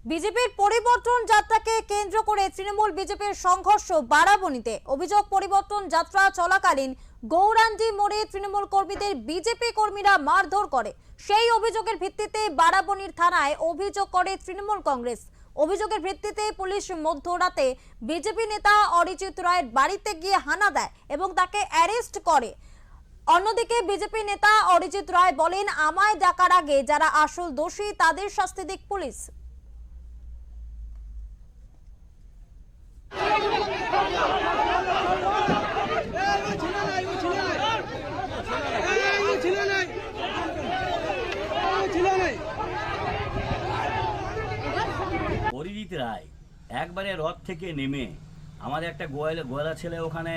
বিজেপির পরিবর্তন যাত্রাকে কেন্দ্র করে তৃণমূল বিজেপির সংঘর্ষ বারাবণীতে। অভিযোগ, পরিবর্তন যাত্রা চলাকালীন গৌরাঙ্গি মোড়ে তৃণমূল কর্মীদের বিজেপি কর্মীরা মারধর করে। সেই অভিযোগের ভিত্তিতে বারাবণীর থানায় অভিযোগ করে তৃণমূল কংগ্রেস। অভিযোগের ভিত্তিতে পুলিশ মধ্যরাতে বিজেপি নেতা অরিজিৎ রায়ের বাড়িতে গিয়ে হানা দেয় এবং তাকে অ্যারেস্ট করে। অন্যদিকে বিজেপি নেতা অরিজিৎ রায় বলেন, আমায় ডাকার আগে যারা আসল দোষী তাদের শাস্তি দিক পুলিশ। অরিজিৎ রায় একবারে রথ থেকে নেমে আমাদের একটা গোয়ালা ছেলে ওখানে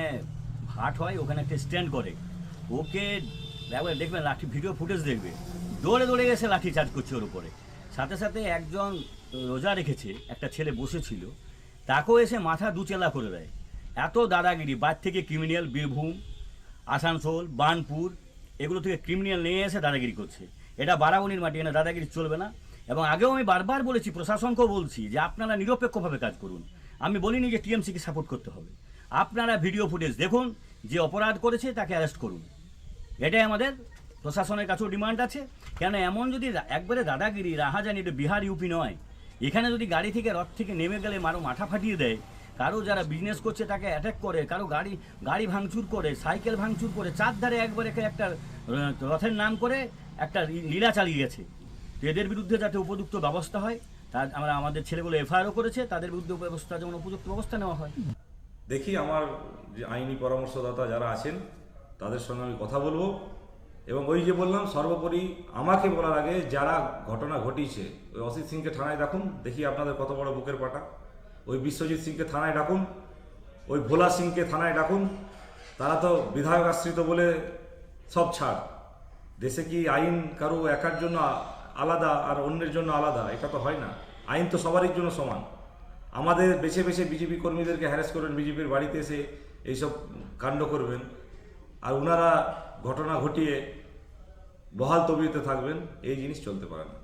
হাট হয়, ওখানে একটা স্ট্যান্ড করে, ওকে একবার দেখবেন লাঠি ভিডিও ফুটেজ দেখবে, দৌড়ে দৌড়ে গেছে লাঠি চার্জ করছে ওর উপরে। সাথে সাথে একজন রোজা রেখেছে একটা ছেলে বসেছিল, তাকেও এসে মাথা দুচেলা করে দেয়। এত দাদাগিরি, বাইর থেকে ক্রিমিনাল, বীরভূম, আসানসোল, বার্নপুর এগুলো থেকে ক্রিমিনাল নিয়ে এসে দাদাগিরি করছে। এটা বারাবণীর মাটি, এখানে দাদাগিরি চলবে না। এবং আগেও আমি বারবার বলেছি, প্রশাসনকেও বলছি যে আপনারা নিরপেক্ষভাবে কাজ করুন। আমি বলিনি যে টিএমসিকে সাপোর্ট করতে হবে। আপনারা ভিডিও ফুটেজ দেখুন, যে অপরাধ করেছে তাকে অ্যারেস্ট করুন। এটাই আমাদের প্রশাসনের কাছেও ডিমান্ড আছে। কেন এমন যদি একবারে দাদাগিরি, রাহাজানি, এটা বিহার ইউপি নয়। এখানে যদি গাড়ি থেকে রথ থেকে নেমে গেলে মাথা ফাটিয়ে দেয়, কারো যারা বিজনেস করছে তাকে অ্যাটাক করে, কারো গাড়ি ভাঙচুর করে, সাইকেল ভাঙচুর করে, চারধারে একবারে একটা রথের নাম করে একটা লীলা চালিয়ে গেছে। এদের বিরুদ্ধে যাতে উপযুক্ত ব্যবস্থা হয়, তার আমরা আমাদের ছেলেগুলো এফআইআরও করেছে, তাদের বিরুদ্ধে ব্যবস্থা যেমন উপযুক্ত ব্যবস্থা নেওয়া হয়। দেখি আমার যে আইনি পরামর্শদাতা যারা আছেন তাদের সঙ্গে আমি কথা বলবো। এবং ওই যে বললাম, সর্বোপরি আমাকে বলার আগে যারা ঘটনা ঘটিয়েছে, ওই অসিত সিংকে থানায় ডাকুন, দেখি আপনাদের কত বড় বুকের পাটা। ওই বিশ্বজিৎ সিংকে থানায় ডাকুন, ওই ভোলা সিংকে থানায় ডাকুন। তারা তো বিধায়ক আশ্রিত বলে সব ছাড়। দেশে কি আইন কারো একার জন্য আলাদা আর অন্যের জন্য আলাদা? এটা তো হয় না। আইন তো সবারই জন্য সমান। আমাদের বেছে বেছে বিজেপি কর্মীদেরকে হ্যারাস করবেন, বিজেপির বাড়িতে এসে এইসব কাণ্ড করবেন, আর ওনারা ঘটনা ঘটিয়ে বহাল তবিয়তে থাকবেন, এই জিনিস চলতে পারে না।